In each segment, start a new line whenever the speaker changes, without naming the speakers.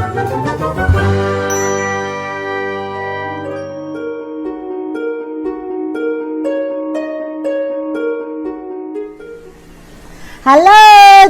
Halo,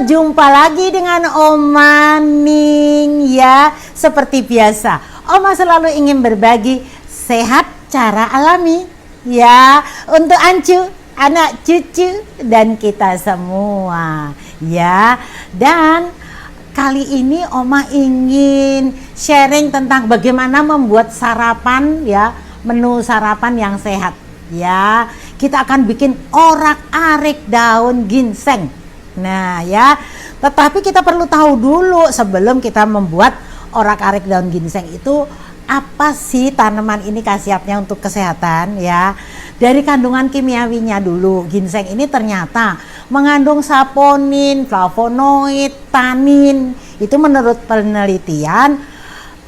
jumpa lagi dengan Oma Ning ya. Seperti biasa, Oma selalu ingin berbagi sehat cara alami ya, untuk Ancu, anak cucu, dan kita semua ya. Dan kali ini Oma ingin sharing tentang bagaimana membuat sarapan ya, menu sarapan yang sehat ya. Kita akan bikin orak-arik daun ginseng. Nah ya, tetapi kita perlu tahu dulu sebelum kita membuat orak-arik daun ginseng itu, apa sih tanaman ini khasiatnya untuk kesehatan ya. Dari kandungan kimiawinya dulu, ginseng ini ternyata mengandung saponin, flavonoid, tanin. Itu menurut penelitian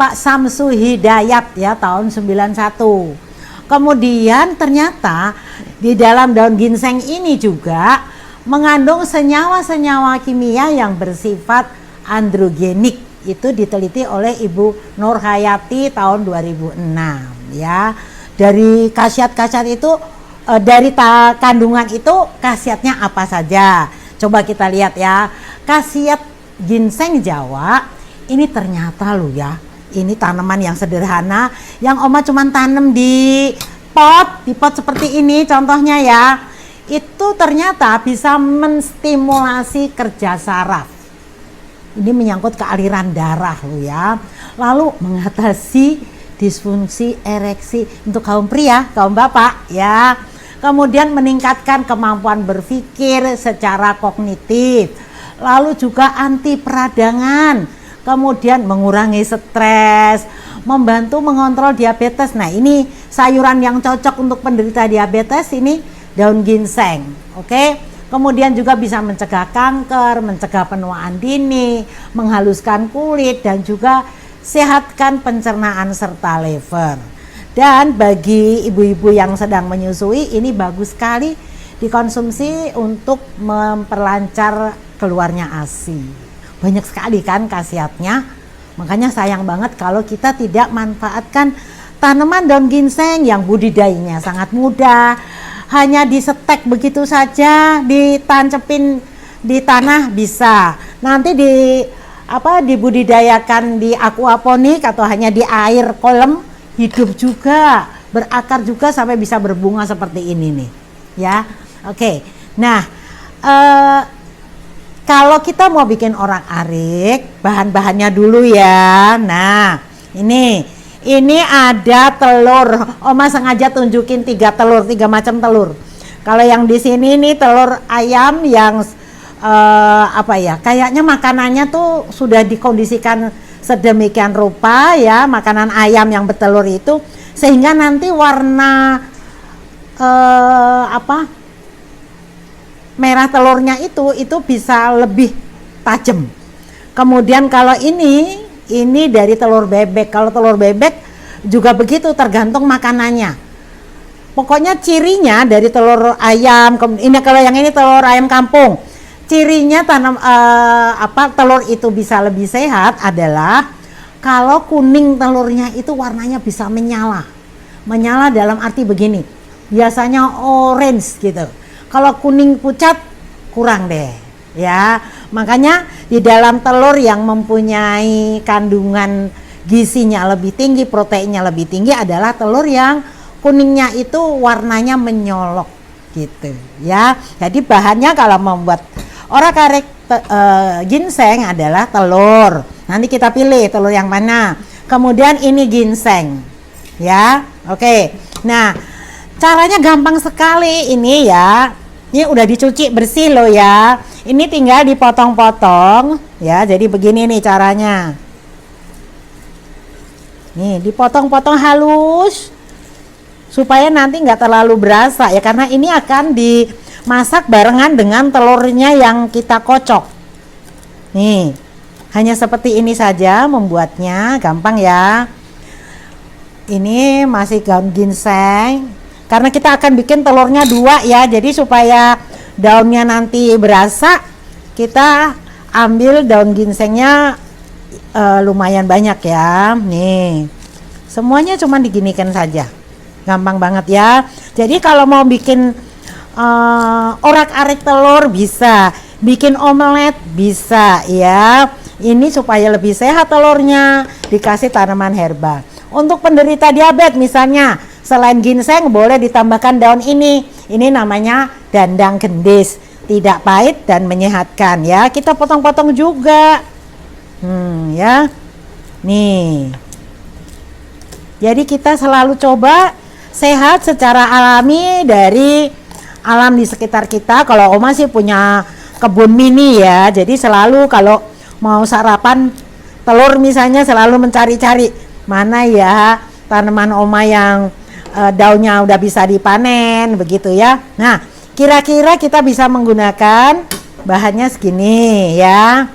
Pak Samsu Hidayat ya, tahun 91. Kemudian ternyata di dalam daun ginseng ini juga mengandung senyawa-senyawa kimia yang bersifat androgenik. Itu diteliti oleh Ibu Nur Hayati tahun 2006 ya. Dari khasiat-khasiat itu, dari kandungan itu khasiatnya apa saja? Coba kita lihat ya. Khasiat ginseng Jawa ini ternyata loh ya, ini tanaman yang sederhana yang Oma cuman tanam di pot seperti ini contohnya ya. Itu ternyata bisa menstimulasi kerja saraf. Ini menyangkut ke aliran darah loh ya. Lalu mengatasi disfungsi ereksi untuk kaum pria, kaum bapak ya. Kemudian meningkatkan kemampuan berpikir secara kognitif. Lalu juga anti peradangan. Kemudian mengurangi stres, membantu mengontrol diabetes. Nah, ini sayuran yang cocok untuk penderita diabetes ini, daun ginseng, oke? Kemudian juga bisa mencegah kanker, mencegah penuaan dini, menghaluskan kulit, dan juga sehatkan pencernaan serta liver. Dan bagi ibu-ibu yang sedang menyusui, ini bagus sekali dikonsumsi untuk memperlancar keluarnya ASI. Banyak sekali kan khasiatnya, makanya sayang banget kalau kita tidak manfaatkan tanaman daun ginseng yang budidayanya sangat mudah. Hanya disetek begitu saja, ditancepin di tanah bisa. Nanti dibudidayakan di aquaponik atau hanya di air kolam, hidup juga, berakar juga sampai bisa berbunga seperti ini nih. Ya. Oke. Nah, kalau kita mau bikin orak-arik, bahan-bahannya dulu ya. Nah, ini ada telur. Oma sengaja tunjukin 3 telur, 3 macam telur. Kalau yang di sini nih telur ayam yang kayaknya makanannya tuh sudah dikondisikan sedemikian rupa ya, makanan ayam yang bertelur itu, sehingga nanti warna merah telurnya itu bisa lebih tajam. Kemudian kalau ini dari telur bebek. Kalau telur bebek juga begitu, tergantung makanannya. Pokoknya cirinya dari telur ayam, ini kalau yang ini telur ayam kampung. Cirinya telur itu bisa lebih sehat adalah kalau kuning telurnya itu warnanya bisa menyala. Menyala dalam arti begini. Biasanya orange gitu. Kalau kuning pucat kurang deh. Ya, makanya di dalam telur yang mempunyai kandungan gizinya lebih tinggi, proteinnya lebih tinggi adalah telur yang kuningnya itu warnanya menyolok gitu ya. Jadi bahannya kalau membuat orak-arik ginseng adalah telur. Nanti kita pilih telur yang mana. Kemudian ini ginseng ya. Oke. Nah, caranya gampang sekali ini ya. Ini udah dicuci bersih loh ya. Ini tinggal dipotong-potong ya. Jadi begini nih caranya. Nih dipotong-potong halus supaya nanti nggak terlalu berasa ya, karena ini akan dimasak barengan dengan telurnya yang kita kocok. Nih, hanya seperti ini saja membuatnya, gampang ya. Ini masih daun ginseng. Karena kita akan bikin telurnya 2 ya, jadi supaya daunnya nanti berasa, kita ambil daun ginsengnya lumayan banyak ya. Nih, semuanya cuma diginikan saja, gampang banget ya. Jadi kalau mau bikin orak-arik telur bisa, bikin omelet bisa ya. Ini supaya lebih sehat telurnya, dikasih tanaman herba. Untuk penderita diabetes misalnya, selain ginseng boleh ditambahkan daun ini. Ini namanya dandang gendis, tidak pahit dan menyehatkan ya. Kita potong-potong juga. Ya. Nih. Jadi kita selalu coba sehat secara alami dari alam di sekitar kita. Kalau Oma sih punya kebun mini ya. Jadi selalu kalau mau sarapan telur misalnya selalu mencari-cari mana ya tanaman Oma yang daunnya udah bisa dipanen begitu ya. Nah, kira-kira kita bisa menggunakan bahannya segini ya.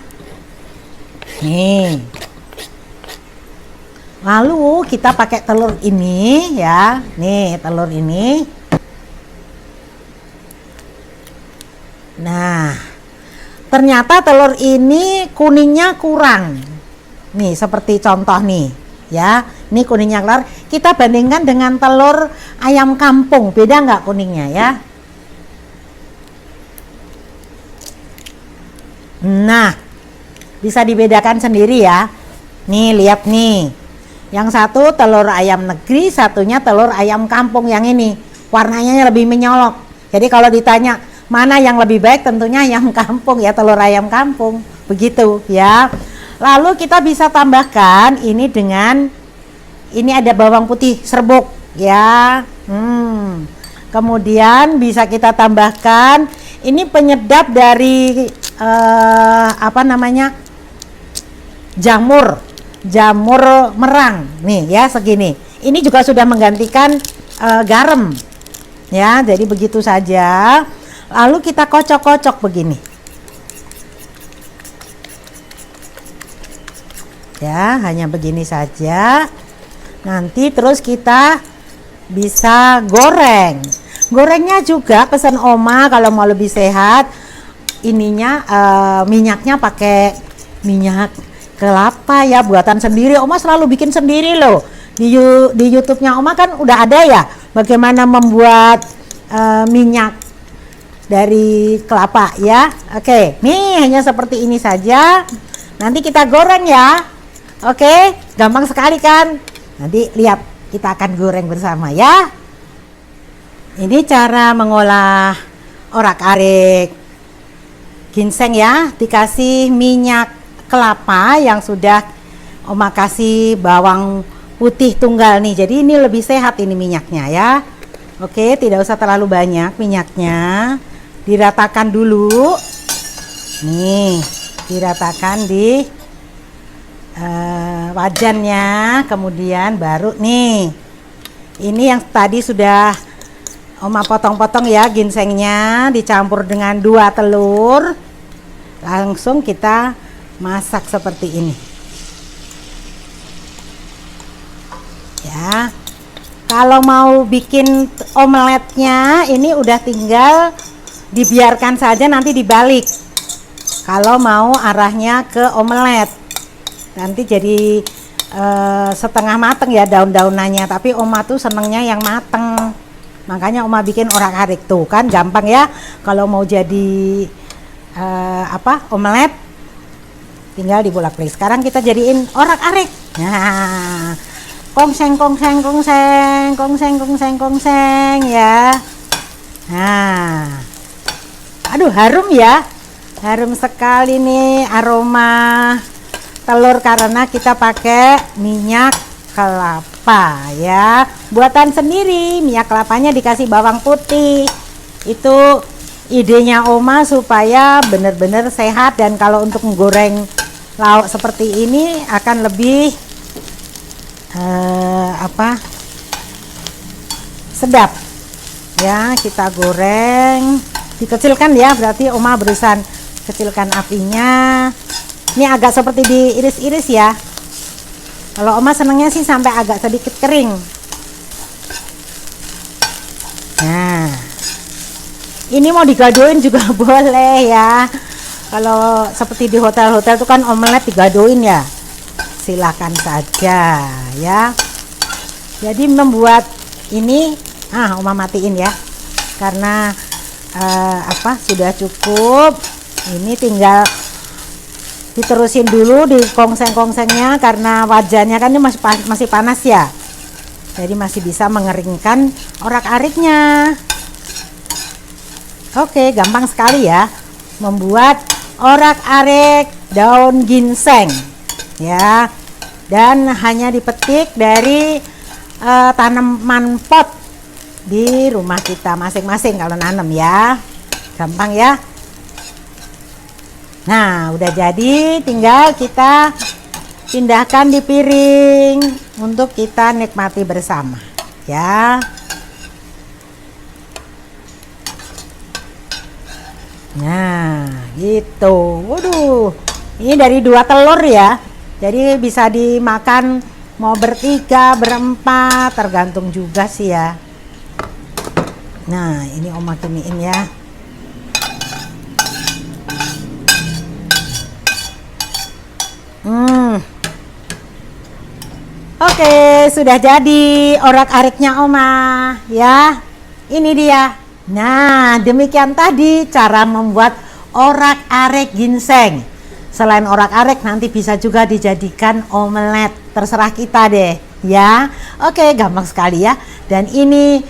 Nih. Lalu kita pakai telur ini ya. Nih, telur ini. Nah, ternyata telur ini kuningnya kurang. Nih, seperti contoh nih, ya. Ini kuningnya keluar. Kita bandingkan dengan telur ayam kampung, beda nggak kuningnya ya? Nah, bisa dibedakan sendiri ya. Nih, lihat nih. Yang satu telur ayam negeri, satunya telur ayam kampung yang ini. Warnanya lebih menyolok. Jadi kalau ditanya mana yang lebih baik, tentunya ayam kampung ya, telur ayam kampung. Begitu ya. Lalu kita bisa tambahkan ini dengan ini ada bawang putih serbuk ya. Kemudian bisa kita tambahkan ini penyedap dari jamur merang nih ya, segini. Ini juga sudah menggantikan garam ya, jadi begitu saja. Lalu kita kocok-kocok begini ya, hanya begini saja. Nanti terus kita bisa goreng. Gorengnya juga pesan Oma kalau mau lebih sehat, ininya minyaknya pakai minyak kelapa ya, buatan sendiri. Oma selalu bikin sendiri loh. Di YouTube-nya Oma kan udah ada ya bagaimana membuat minyak dari kelapa ya. Oke, nih hanya seperti ini saja. Nanti kita goreng ya. Oke, gampang sekali kan? Nanti lihat, kita akan goreng bersama ya. Ini cara mengolah orak-arik ginseng ya. Dikasih minyak kelapa yang sudah Oma kasih bawang putih tunggal nih. Jadi ini lebih sehat ini minyaknya ya. Oke, tidak usah terlalu banyak minyaknya. Diratakan dulu. Nih, diratakan di wajannya. Kemudian baru nih. Ini yang tadi sudah Oma potong-potong ya ginsengnya, dicampur dengan 2 telur. Langsung kita masak seperti ini. Ya. Kalau mau bikin omeletnya ini udah tinggal dibiarkan saja, nanti dibalik. Kalau mau arahnya ke omelet, nanti jadi setengah mateng ya daun-daunannya. Tapi Oma tuh senengnya yang mateng, makanya Oma bikin orak-arik tuh kan gampang ya. Kalau mau jadi omelet, tinggal dibolak-balik. Sekarang kita jadiin orak-arik. Nah, kongseng kongseng kongseng kongseng kongseng kongseng ya. Nah, aduh harum ya, harum sekali nih aroma telur karena kita pakai minyak kelapa ya, buatan sendiri. Minyak kelapanya dikasih bawang putih. Itu idenya Oma supaya benar-benar sehat, dan kalau untuk menggoreng lauk seperti ini akan lebih sedap ya. Kita goreng, dikecilkan ya, berarti Oma berusaha kecilkan apinya. Ini agak seperti diiris-iris ya. Kalau Oma senangnya sih sampai agak sedikit kering. Nah, ini mau digadoin juga boleh ya. Kalau seperti di hotel-hotel itu kan omelet digadoin ya. silakan saja ya. Jadi membuat ini, Oma matiin ya, karena sudah cukup. Ini tinggal diterusin dulu di kongseng-kongsengnya, karena wajannya kan ini masih panas ya, jadi masih bisa mengeringkan orak-ariknya. Oke, gampang sekali ya membuat orak-arik daun ginseng ya, dan hanya dipetik dari tanaman pot di rumah kita masing-masing kalau nanam ya, gampang ya. Nah, udah jadi, tinggal kita pindahkan di piring untuk kita nikmati bersama ya. Nah, gitu. Waduh, ini dari 2 telur ya, jadi bisa dimakan mau bertiga, berempat, tergantung juga sih ya. Nah, ini Oma giniin ya. Oke, sudah jadi orak-ariknya Oma ya. Ini dia. Nah, demikian tadi cara membuat orak-arik ginseng. Selain orak-arik, nanti bisa juga dijadikan omelet, terserah kita deh ya. Oke, gampang sekali ya. Dan ini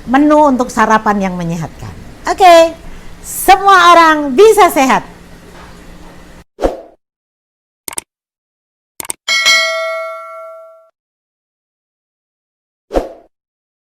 menu untuk sarapan yang menyehatkan. Oke, semua orang bisa sehat.